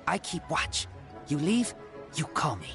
I keep watch. You leave, you call me.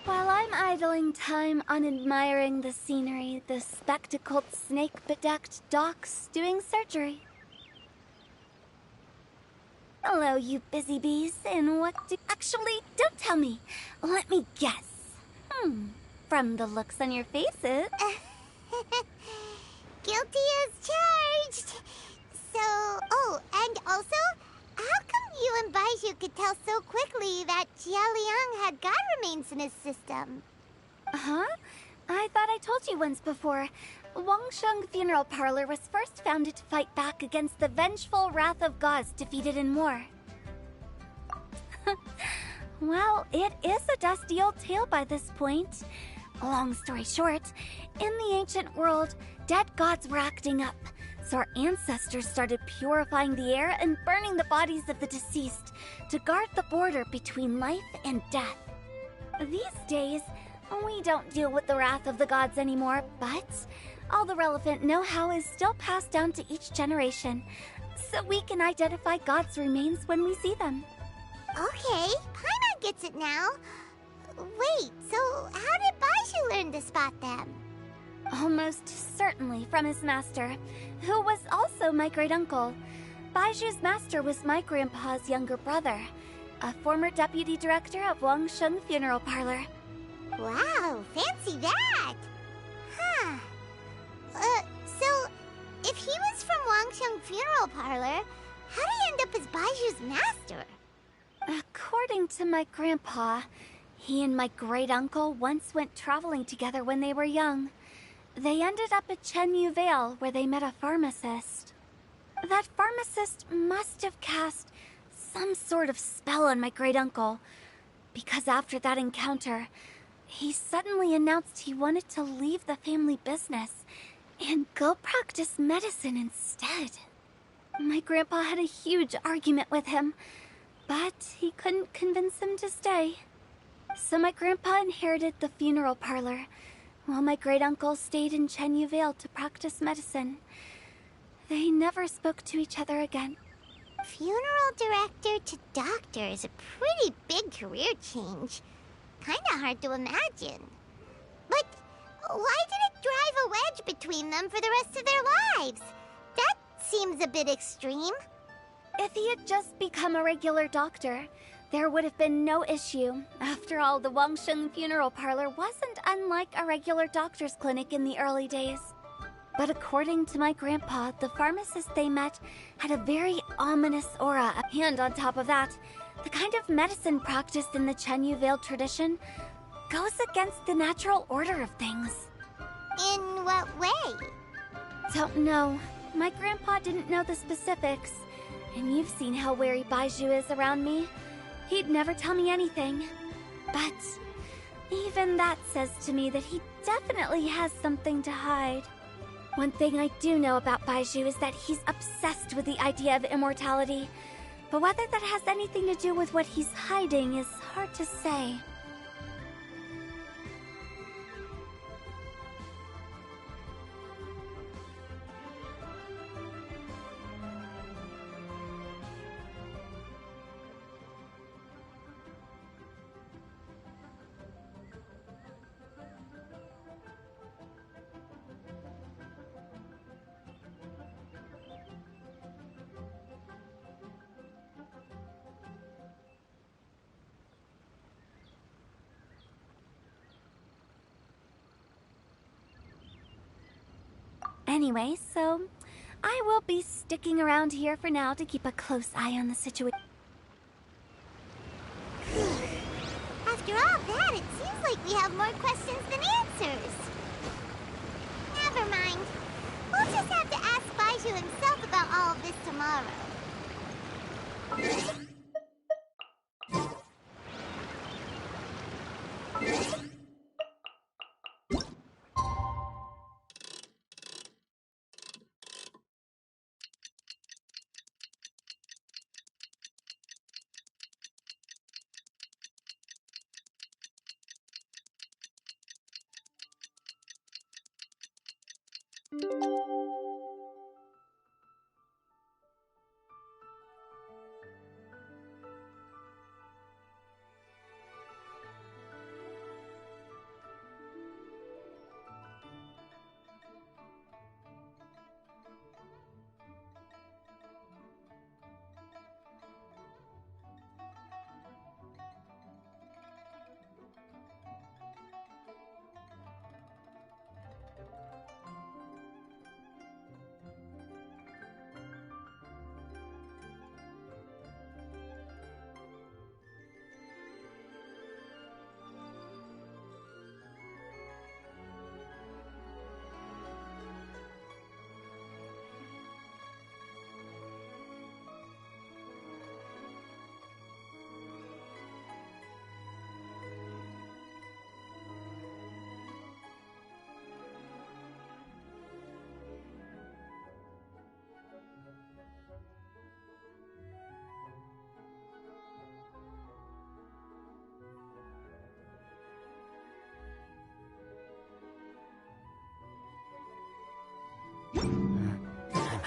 While I'm idling time on admiring the scenery, the spectacled snake-bedecked docks doing surgery. Hello, you busy bees, and what do— Actually, don't tell me. Let me guess. From the looks on your faces. Guilty as charged. So, oh, and also, how come you and Baizhu could tell so quickly that Jia Liang had god remains in his system? Huh? I thought I told you once before. Wangsheng Funeral Parlor was first founded to fight back against the vengeful wrath of gods defeated in war. Well, it is a dusty old tale by this point. Long story short, in the ancient world, dead gods were acting up, so our ancestors started purifying the air and burning the bodies of the deceased to guard the border between life and death. These days, we don't deal with the wrath of the gods anymore, but all the relevant know-how is still passed down to each generation, so we can identify gods' remains when we see them. Okay, Paimon gets it now. Wait, so how did Baizhu learn to spot them? Almost certainly from his master, who was also my great-uncle. Baizhu's master was my grandpa's younger brother, a former deputy director of Wangsheng Funeral Parlor. Wow, fancy that! Huh. So, if he was from Wangsheng Funeral Parlor, how did he end up as Baizhu's master? According to my grandpa, he and my great-uncle once went traveling together when they were young. They ended up at Chenyu Vale, where they met a pharmacist. That pharmacist must have cast some sort of spell on my great-uncle, because after that encounter, he suddenly announced he wanted to leave the family business and go practice medicine instead. My grandpa had a huge argument with him, but he couldn't convince him to stay. So my grandpa inherited the funeral parlor, while my great-uncle stayed in Chenyu Vale to practice medicine. They never spoke to each other again. Funeral director to doctor is a pretty big career change. Kinda hard to imagine. But why did it drive a wedge between them for the rest of their lives? That seems a bit extreme. If he had just become a regular doctor, there would have been no issue. After all, the Wangsheng Funeral Parlor wasn't unlike a regular doctor's clinic in the early days. But according to my grandpa, the pharmacist they met had a very ominous aura. And on top of that, the kind of medicine practiced in the Chenyu Vale tradition goes against the natural order of things. In what way? Don't know. My grandpa didn't know the specifics. And you've seen how wary Baizhu is around me. He'd never tell me anything. But even that says to me that he definitely has something to hide. One thing I do know about Baizhu is that he's obsessed with the idea of immortality. But whether that has anything to do with what he's hiding is hard to say. Anyway, so I will be sticking around here for now to keep a close eye on the situation. After all that, it seems like we have more questions than answers. Never mind. We'll just have to ask Baizhu himself about all of this tomorrow.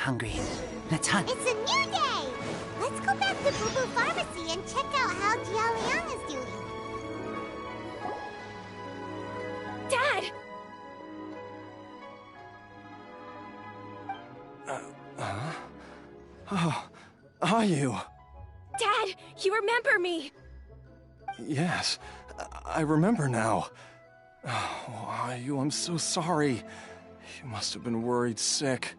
hungry. Let's hunt. It's a new day! Let's go back to Boo Boo Pharmacy and check out how Jialiang is doing. Dad! Oh, are you? Dad, you remember me! Yes, I remember now. Oh, are you? I'm so sorry. You must have been worried sick.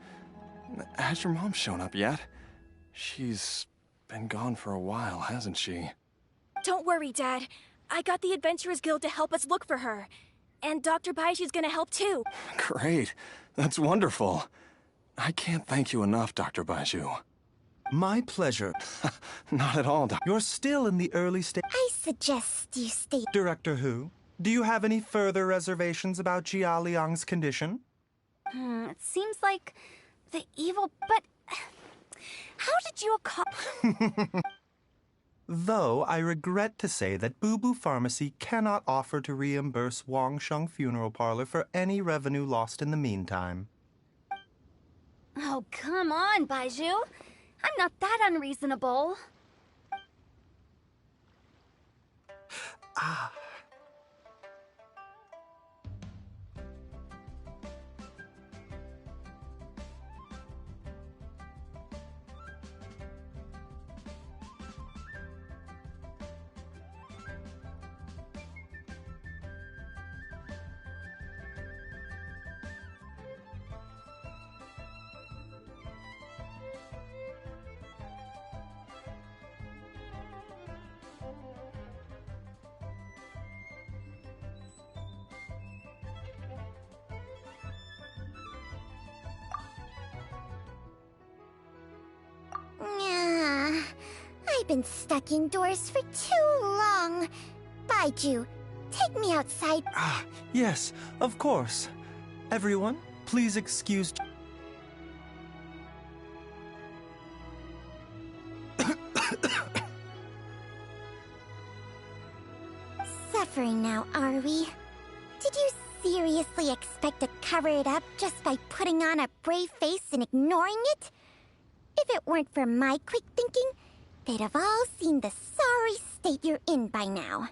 Has your mom shown up yet? She's been gone for a while, hasn't she? Don't worry, Dad. I got the Adventurers Guild to help us look for her. And Dr. Baiju's gonna help too. Great. That's wonderful. I can't thank you enough, Dr. Baiju. My pleasure. Not at all, Doc. You're still in the early stage. I suggest you stay. Director Hu, do you have any further reservations about Jia Liang's condition? It seems like the evil, but how did you Though I regret to say that Boo Boo Pharmacy cannot offer to reimburse Wang Sheng Funeral Parlor for any revenue lost in the meantime. Oh, come on, Baiju. I'm not that unreasonable. Yeah, I've been stuck indoors for too long. Baiju, take me outside. Yes, of course. Everyone, please excuse... Suffering now, are we? Did you seriously expect to cover it up just by putting on a brave face and ignoring it? If it weren't for my quick thinking, they'd have all seen the sorry state you're in by now.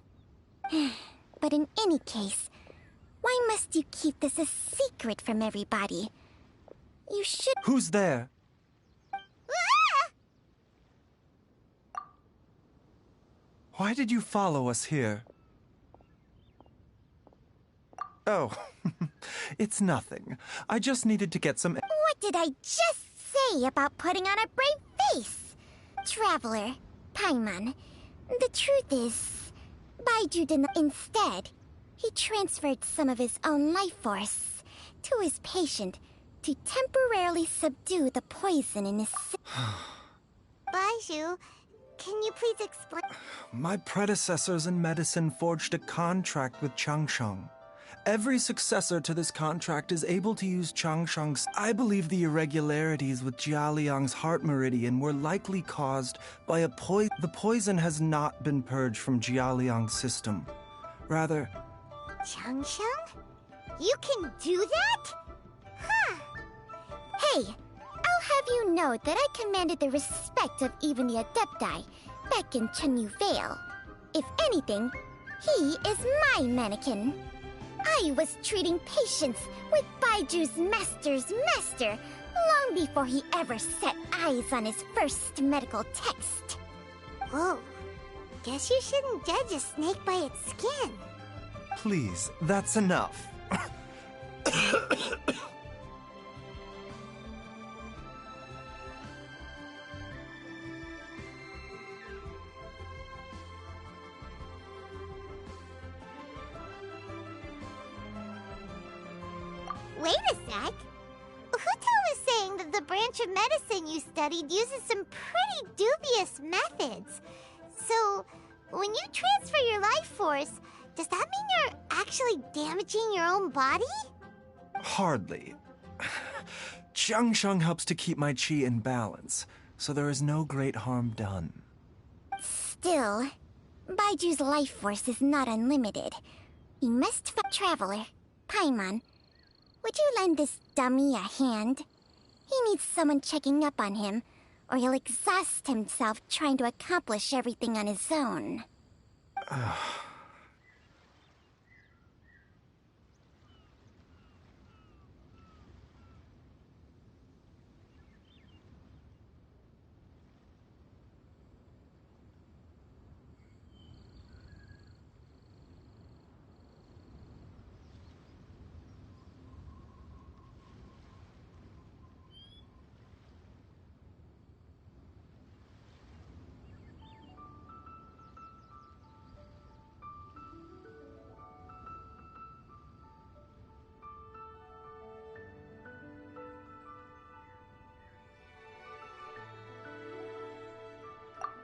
But in any case, why must you keep this a secret from everybody? You should... Who's there? Ah! Why did you follow us here? Oh, it's nothing. I just needed to get some... What did I just say about putting on a brave face? Traveler, Paimon, the truth is, Baiju did not... Instead, he transferred some of his own life force to his patient to temporarily subdue the poison in his... Baiju, can you please explain... My predecessors in medicine forged a contract with Changsheng. Every successor to this contract is able to use Changsheng's... I believe the irregularities with Jialiang's heart meridian were likely caused by a poison. The poison has not been purged from Jialiang's system. Rather... Changsheng? You can do that? Huh. Hey, I'll have you know that I commanded the respect of even the Adepti back in Chenyu Vale. If anything, he is my mannequin. I was treating patients with Baiju's master's master long before he ever set eyes on his first medical text. Whoa. Guess you shouldn't judge a snake by its skin. Please, that's enough. Wait a sec. Huto was saying that the branch of medicine you studied uses some pretty dubious methods. So, when you transfer your life force, does that mean you're actually damaging your own body? Hardly. Changsheng helps to keep my chi in balance, so there is no great harm done. Still, Baiju's life force is not unlimited. We must Traveler, Paimon, would you lend this dummy a hand? He needs someone checking up on him, or he'll exhaust himself trying to accomplish everything on his own.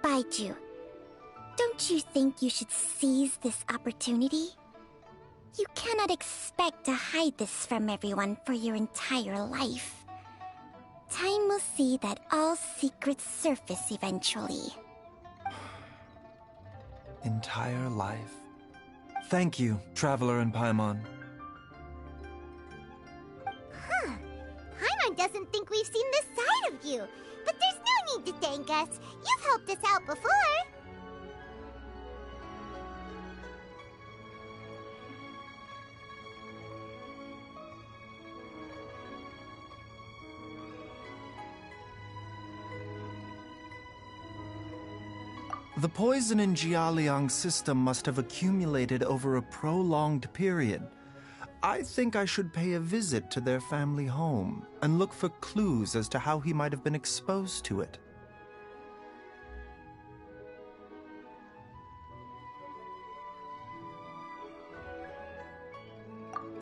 Baiju, don't you think you should seize this opportunity? You cannot expect to hide this from everyone for your entire life. Time will see that all secrets surface eventually. Entire life. Thank you, Traveler and Paimon. Paimon doesn't think we've seen this side of you, but there's no need to thank us. You've helped us out before. The poison in Jialiang's system must have accumulated over a prolonged period. I think I should pay a visit to their family home and look for clues as to how he might have been exposed to it.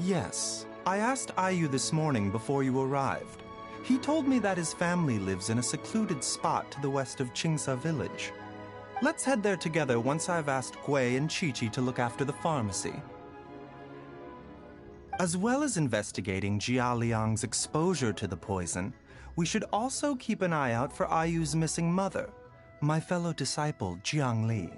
Yes, I asked Ayu this morning before you arrived. He told me that his family lives in a secluded spot to the west of Qingsa village. Let's head there together once I've asked Gui and Chi-Chi to look after the pharmacy. As well as investigating Jialiang's exposure to the poison, we should also keep an eye out for Ayu's missing mother, my fellow disciple Jiang Li.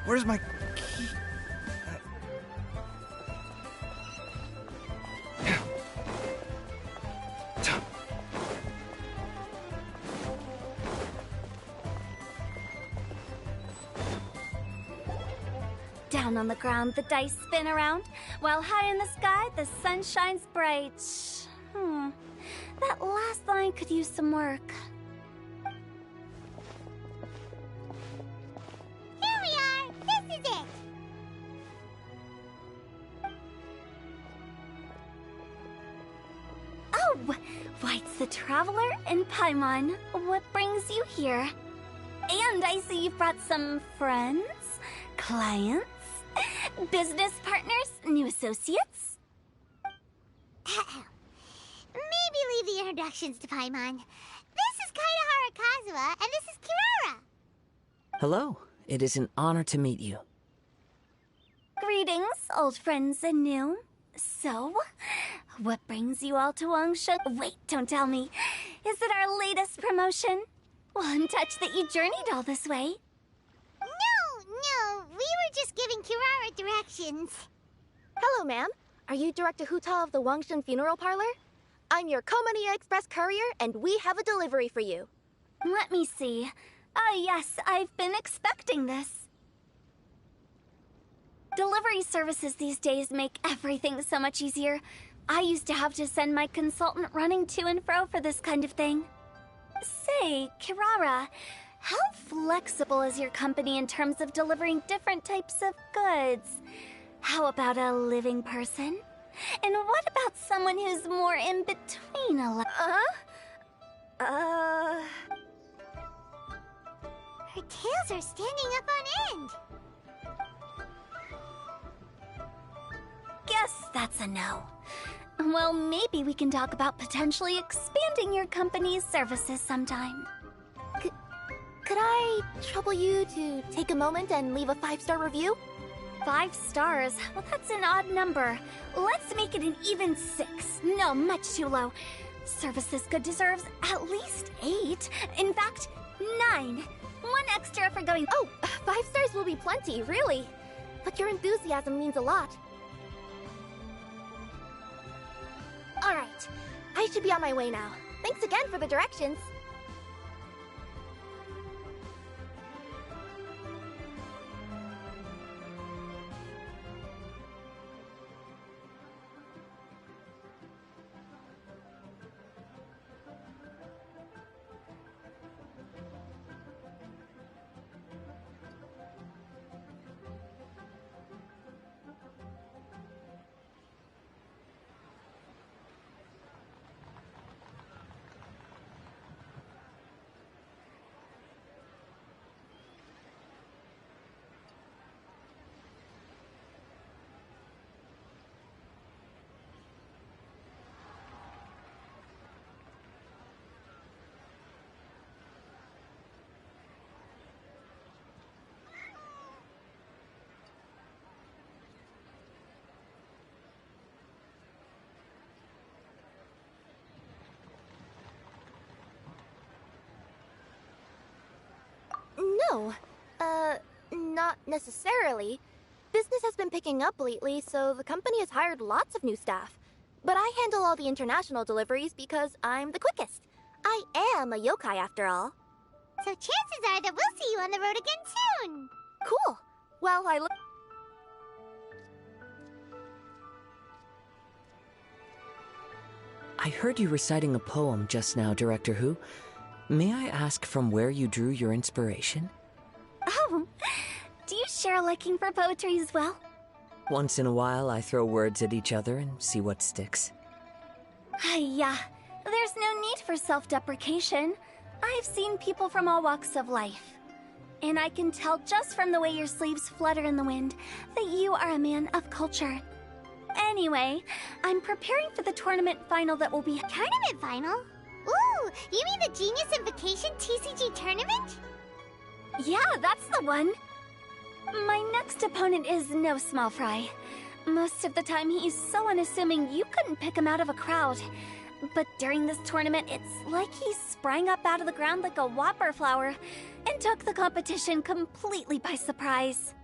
Where's my key? Down on the ground, the dice spin around, while high in the sky, the sun shines bright. That last line could use some work. Here we are! This is it! Oh, why, it's the Traveler and Paimon. What brings you here? And I see you've brought some friends, clients, business partners, new associates. Maybe leave the introductions to Paimon. This is Kaedahara Kazuha, and this is Kirara. Hello. It is an honor to meet you. Greetings, old friends and new. So, what brings you all to Wangshan? Wait, don't tell me. Is it our latest promotion? Well, I'm touched that you journeyed all this way. No, we were just giving Kirara directions. Hello, ma'am. Are you Director Huta of the Wangshan Funeral Parlor? I'm your Komania Express courier, and we have a delivery for you. Let me see. Ah, yes, I've been expecting this. Delivery services these days make everything so much easier. I used to have to send my consultant running to and fro for this kind of thing. Say, Kirara, how flexible is your company in terms of delivering different types of goods? How about a living person? And what about someone who's more in between Her tails are standing up on end. Guess that's a no. Well, maybe we can talk about potentially expanding your company's services sometime. Could I trouble you to take a moment and leave a 5-star review? 5 stars? Well, that's an odd number. Let's make it an even 6. No, much too low. Services good deserves at least 8. In fact, 9. 1 extra for going. Oh, 5 stars will be plenty, really. But your enthusiasm means a lot. Alright, I should be on my way now. Thanks again for the directions. No, not necessarily. Business has been picking up lately, so the company has hired lots of new staff. But I handle all the international deliveries because I'm the quickest. I am a yokai after all. So chances are that we'll see you on the road again soon. Cool. Well, I look... I heard you reciting a poem just now, Director Who. May I ask from where you drew your inspiration? Oh, do you share a liking for poetry as well? Once in a while, I throw words at each other and see what sticks. Yeah, there's no need for self-deprecation. I've seen people from all walks of life. And I can tell just from the way your sleeves flutter in the wind that you are a man of culture. Anyway, I'm preparing for the tournament final that will be... Tournament final? Ooh, you mean the Genius Invocation TCG tournament? Yeah, that's the one. My next opponent is no small fry. Most of the time he's so unassuming you couldn't pick him out of a crowd. But during this tournament, it's like he sprang up out of the ground like a whopper flower and took the competition completely by surprise.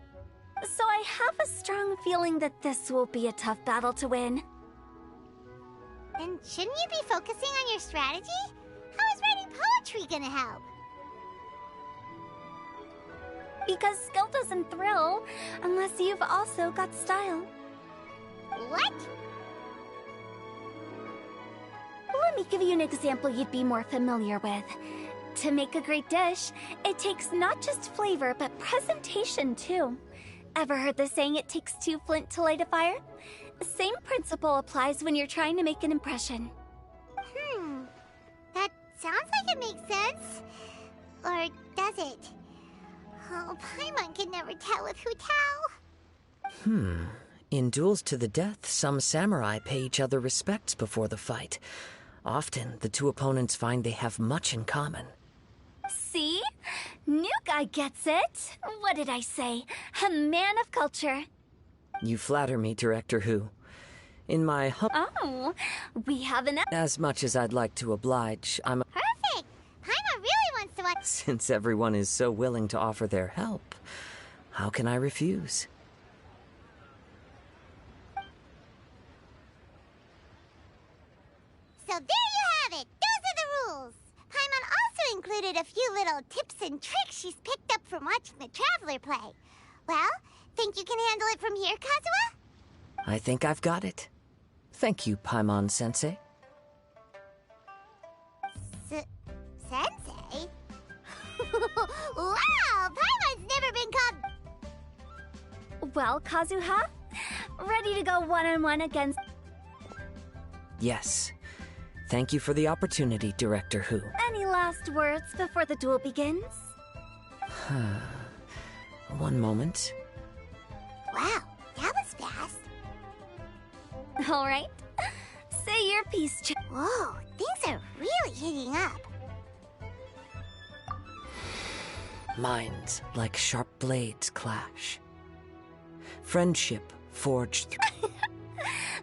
So I have a strong feeling that this will be a tough battle to win. And shouldn't you be focusing on your strategy? How is writing poetry gonna help? Because skill doesn't thrill unless you've also got style. What? Let me give you an example you'd be more familiar with. To make a great dish, it takes not just flavor, but presentation too. Ever heard the saying, it takes 2 flint to light a fire? Same principle applies when you're trying to make an impression. That sounds like it makes sense. Or does it? Oh, Paimon can never tell with Hu Tao. In duels to the death, some samurai pay each other respects before the fight. Often, the two opponents find they have much in common. See? New guy gets it. What did I say? A man of culture. You flatter me, Director Who. In my Oh, we have an... As much as I'd like to oblige, I'm... Perfect! Paimon really wants to watch... Since everyone is so willing to offer their help, how can I refuse? So there you have it! Those are the rules! Paimon also included a few and tricks she's picked up from watching the Traveler play. Well, think you can handle it from here, Kazuha? I think I've got it. Thank you, Paimon-sensei. Sensei? Wow! Paimon's never been called... Well, Kazuha? Ready to go one-on-one against... Yes. Thank you for the opportunity, Director Who. Any last words before the duel begins? One moment. Wow, that was fast. All right. Say your piece, Whoa, things are really heating up. Minds like sharp blades clash. Friendship forged through.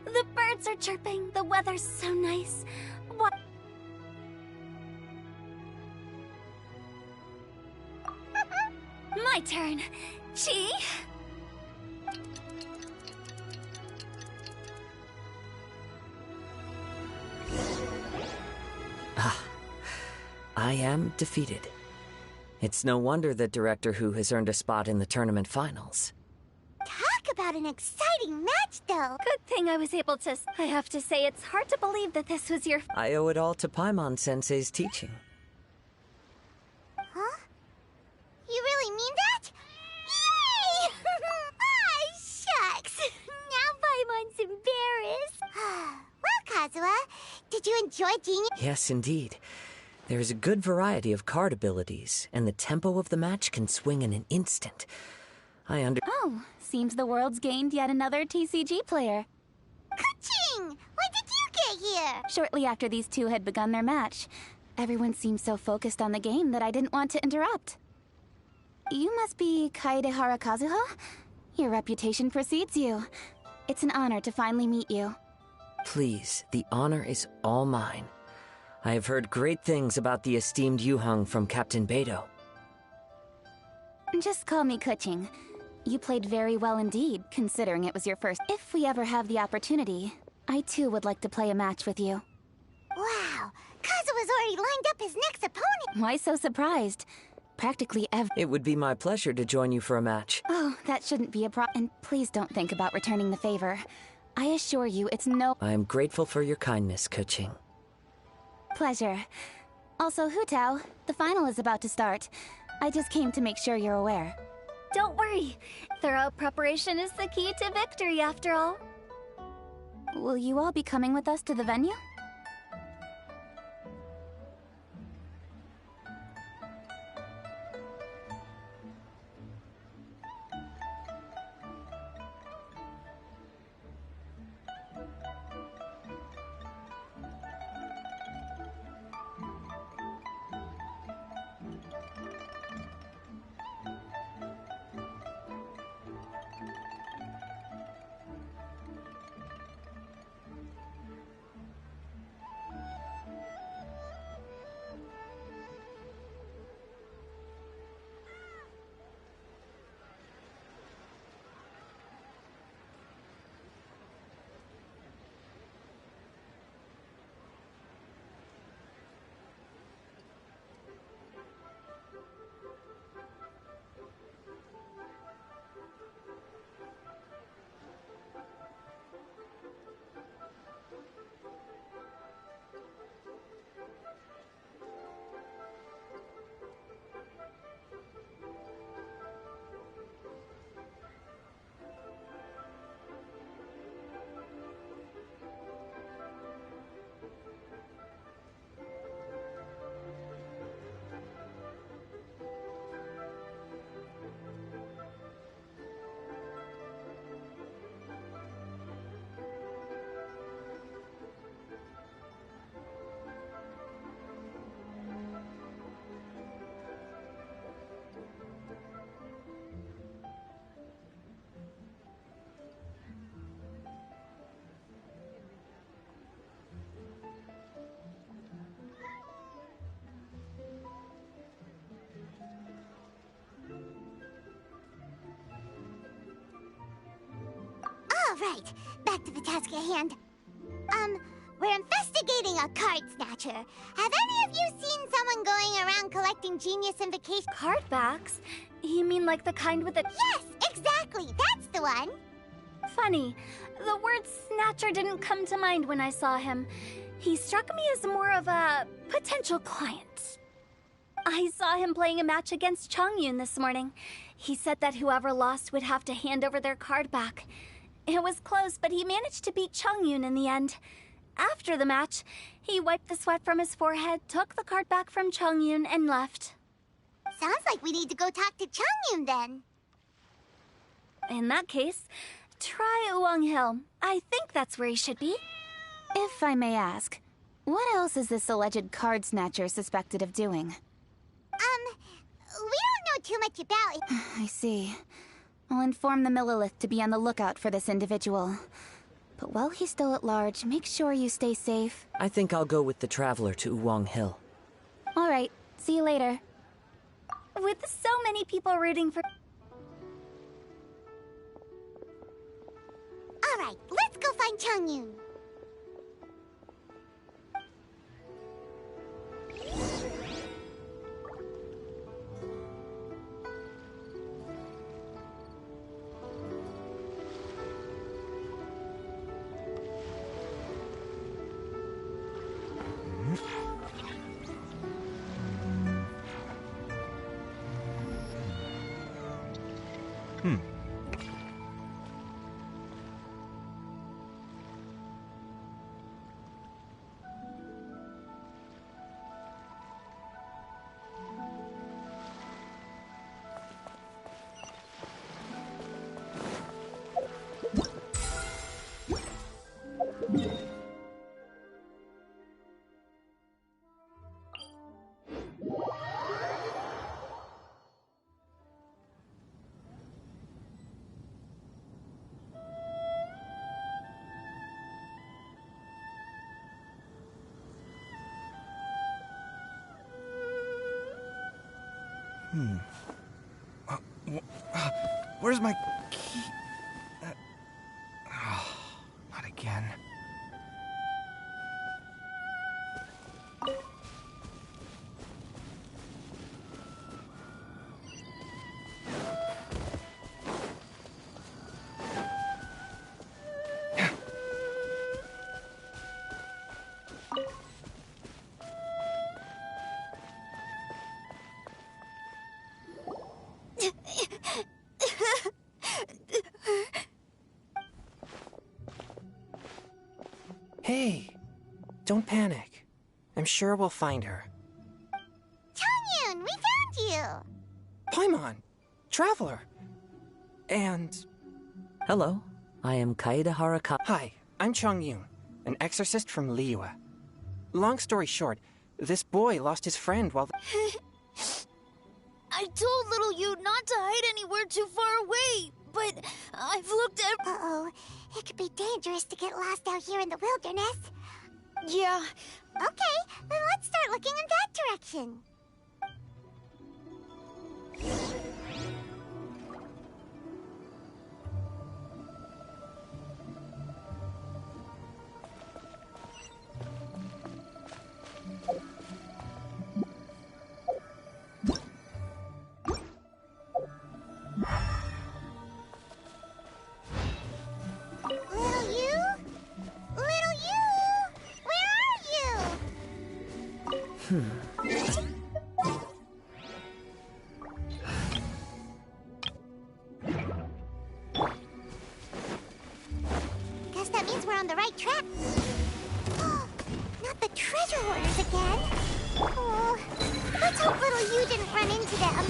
The birds are chirping. The weather's so nice. What? My turn. Chi? I am defeated. It's no wonder that Director Who has earned a spot in the tournament finals. Talk about an exciting match, though. Good thing I was able to... I have to say, it's hard to believe that this was your... I owe it all to Paimon-sensei's teaching. Huh? You really mean that? Yay! Ah, shucks. Now Paimon's embarrassed. Well, Kazuha, did you enjoy Genius? Yes, indeed. There is a good variety of card abilities, and the tempo of the match can swing in an instant. Oh, seems the world's gained yet another TCG player. Ka-ching! When did you get here? Shortly after these two had begun their match, everyone seemed so focused on the game that I didn't want to interrupt. You must be Kaedehara Kazuha? Your reputation precedes you. It's an honor to finally meet you. Please, the honor is all mine. I have heard great things about the esteemed Yuheng from Captain Beidou. Just call me Kuching. You played very well indeed, considering it was your first. If we ever have the opportunity, I too would like to play a match with you. Wow, Kazuha's already lined up his next opponent. Why so surprised? Practically every... It would be my pleasure to join you for a match. Oh, that shouldn't be a And please don't think about returning the favor. I assure you, it's no... I am grateful for your kindness, Kuching. Pleasure. Also, Hu Tao, the final is about to start. I just came to make sure you're aware. Don't worry. Thorough preparation is the key to victory, after all. Will you all be coming with us to the venue? All right, back to the task at hand. We're investigating a card snatcher. Have any of you seen someone going around collecting genius invocation? Card backs? You mean like the kind with the... Yes, exactly. That's the one. Funny. The word snatcher didn't come to mind when I saw him. He struck me as more of a potential client. I saw him playing a match against Chongyun this morning. He said that whoever lost would have to hand over their card back. It was close, but he managed to beat Chongyun in the end. After the match, he wiped the sweat from his forehead, took the card back from Chongyun, and left. Sounds like we need to go talk to Chongyun then. In that case, try Uwang Hill. I think that's where he should be. If I may ask, what else is this alleged card snatcher suspected of doing? We don't know too much about it. I see. I'll inform the Millilith to be on the lookout for this individual. But while he's still at large, make sure you stay safe. I think I'll go with the Traveler to Uwang Hill. All right, see you later. With so many people rooting for... All right, let's go find Chongyun. Where's my key? Not again. Hey, don't panic. I'm sure we'll find her. Chongyun, we found you! Paimon, Traveler. And... Hello, I am Kaida Haraka. Hi, I'm Chongyun, an exorcist from Liyue. Long story short, this boy lost his friend while... I told little you not to hide anywhere too far away, but I've looked at... Uh-oh, it could be dangerous to get lost out here in the wilderness. Yeah. Okay, then let's start looking in that direction. Guess that means we're on the right track. Not the treasure hoarders again. Oh, let's hope little you didn't run into them.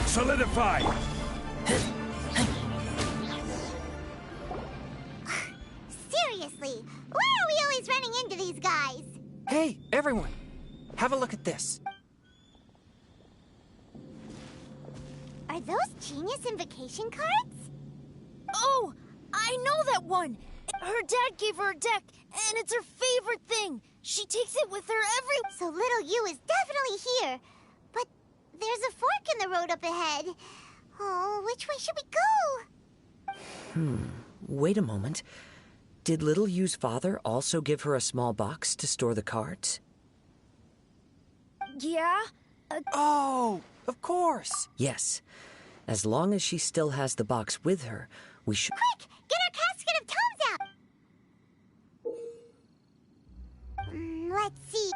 Solidify! Seriously, why are we always running into these guys? Hey, everyone! Have a look at this. Are those genius invocation cards? Oh, I know that one! Her dad gave her a deck, and it's her favorite thing. She takes it with her every... So little you is definitely here. But there's a fork in the road up ahead. Oh, which way should we go? Wait a moment. Did Little Yu's father also give her a small box to store the cards? Yeah? Oh, of course. Yes. As long as she still has the box with her, we should... Quick! Get our casket of tomes out! Let's see.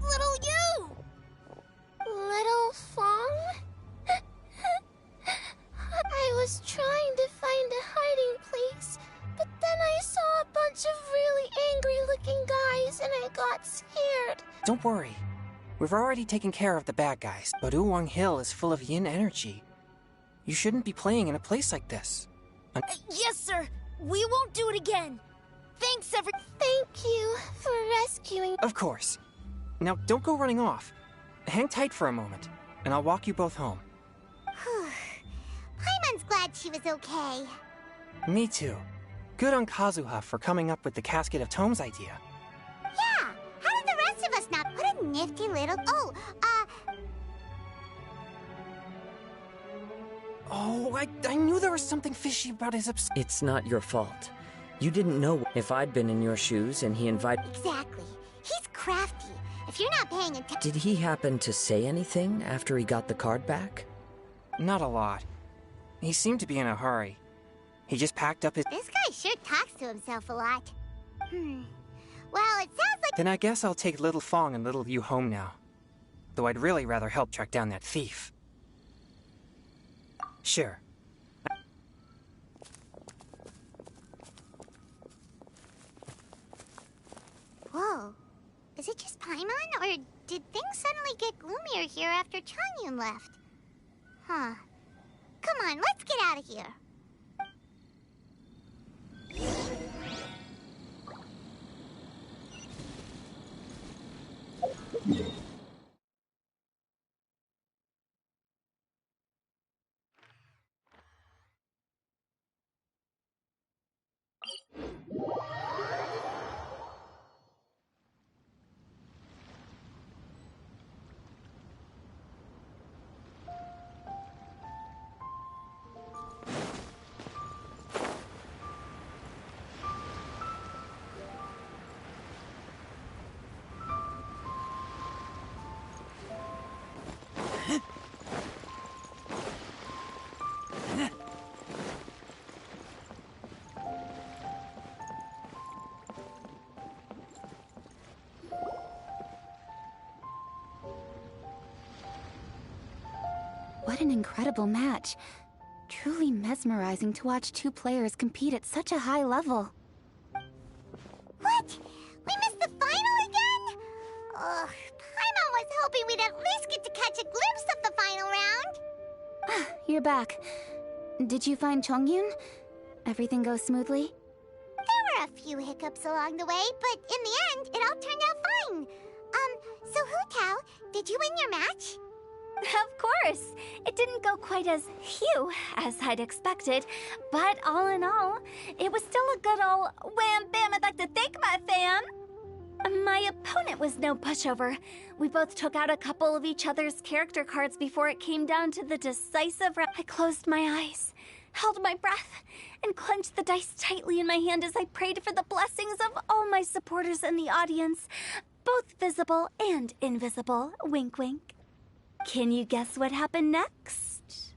Little you! Little Fong? I was trying to find a hiding place, but then I saw a bunch of really angry-looking guys and I got scared. Don't worry. We've already taken care of the bad guys, but Uwang Hill is full of yin energy. You shouldn't be playing in a place like this. Yes, sir. We won't do it again. Thanks, Thank you for rescuing. Of course. Now, don't go running off. Hang tight for a moment, and I'll walk you both home. Paimon's glad she was okay. Me too. Good on Kazuha for coming up with the Casket of Tomes idea. Yeah, how did the rest of us not? What a nifty little... Oh, I knew there was something fishy about his It's not your fault. You didn't know. If I'd been in your shoes and he invited... Exactly. He's crafty. If you're not paying attention... Did he happen to say anything after he got the card back? Not a lot. He seemed to be in a hurry. He just packed up his... This guy sure talks to himself a lot. Well, it sounds like... Then I guess I'll take Little Fong and Little You home now. Though I'd really rather help track down that thief. Sure. Whoa. Is it just Paimon, or did things suddenly get gloomier here after Changyun left? Huh. Come on, let's get out of here. What an incredible match. Truly mesmerizing to watch two players compete at such a high level. What? We missed the final again? Ugh, Paimon was hoping we'd at least get to catch a glimpse of the final round. You're back. Did you find Chongyun? Everything go smoothly? There were a few hiccups along the way, but in the end, it all turned out fine. So Hu Tao, did you win your match? Of course! It didn't go quite as phew as I'd expected, but all in all, it was still a good old wham bam I'd like to thank my fam! My opponent was no pushover. We both took out a couple of each other's character cards before it came down to the decisive round. I closed my eyes, held my breath, and clenched the dice tightly in my hand as I prayed for the blessings of all my supporters in the audience, both visible and invisible. Wink, wink. Can you guess what happened next?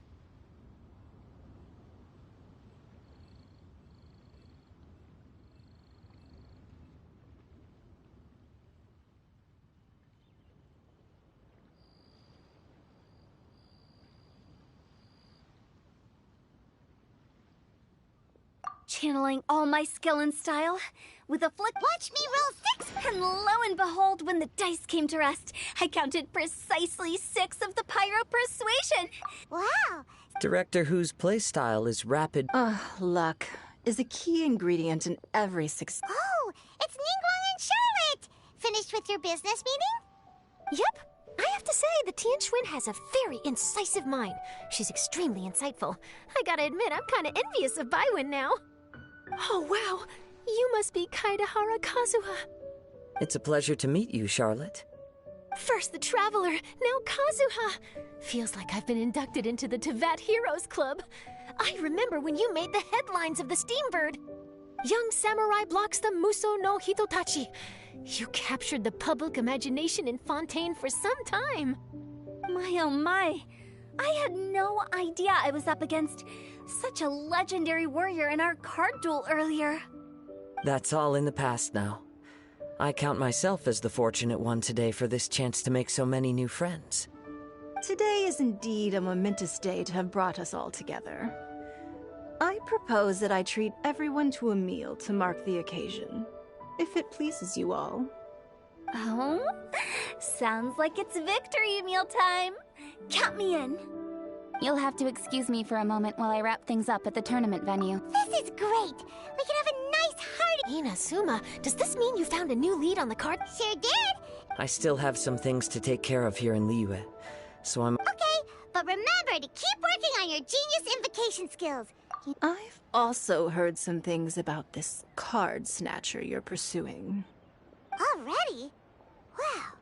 Channeling all my skill and style, with a flick, watch me roll 6! And lo and behold, when the dice came to rest, I counted precisely 6 of the Pyro Persuasion! Wow! Director Who's playstyle is rapid. Ugh, luck. is a key ingredient in every success. Oh, it's Ningguang and Charlotte! Finished with your business meeting? Yep. I have to say, the Tian Schwinn has a very incisive mind. She's extremely insightful. I gotta admit, I'm kinda envious of Baiwen now. Oh, wow. You must be Kaidahara Kazuha. It's a pleasure to meet you, Charlotte. First the Traveler, now Kazuha. Feels like I've been inducted into the Tevat Heroes Club. I remember when you made the headlines of the Steambird. Young samurai blocks the Muso no Hitotachi. You captured the public imagination in Fontaine for some time. My oh my. I had no idea I was up against such a legendary warrior in our card duel earlier. That's all in the past now. I count myself as the fortunate one today for this chance to make so many new friends. Today is indeed a momentous day to have brought us all together. I propose that I treat everyone to a meal to mark the occasion, if it pleases you all. Oh? Sounds like it's victory meal time. Count me in. You'll have to excuse me for a moment while I wrap things up at the tournament venue. This is great! We can have a nice hearty— Inazuma, does this mean you found a new lead on the card? Sure did! I still have some things to take care of here in Liyue, so I'm— Okay, but remember to keep working on your genius invocation skills. I've also heard some things about this card snatcher you're pursuing. Already? Wow,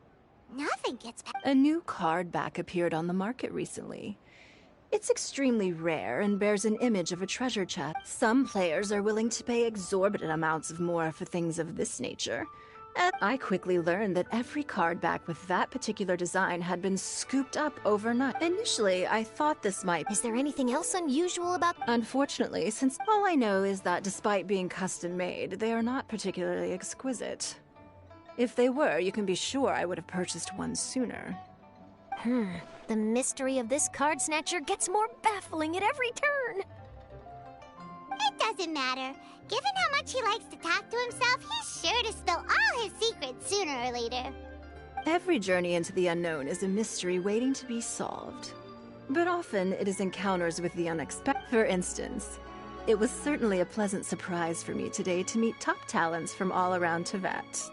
nothing gets past— A new card back appeared on the market recently. It's extremely rare and bears an image of a treasure chest. Some players are willing to pay exorbitant amounts of more for things of this nature. And I quickly learned that every card back with that particular design had been scooped up overnight. Initially, I thought this might— Is there anything else unusual about— Unfortunately, since all I know is that despite being custom-made, they are not particularly exquisite. If they were, you can be sure I would have purchased one sooner. The mystery of this card snatcher gets more baffling at every turn. It doesn't matter. Given how much he likes to talk to himself, he's sure to spill all his secrets sooner or later. Every journey into the unknown is a mystery waiting to be solved. But often it is encounters with the unexpected. For instance, it was certainly a pleasant surprise for me today to meet top talents from all around Tevat.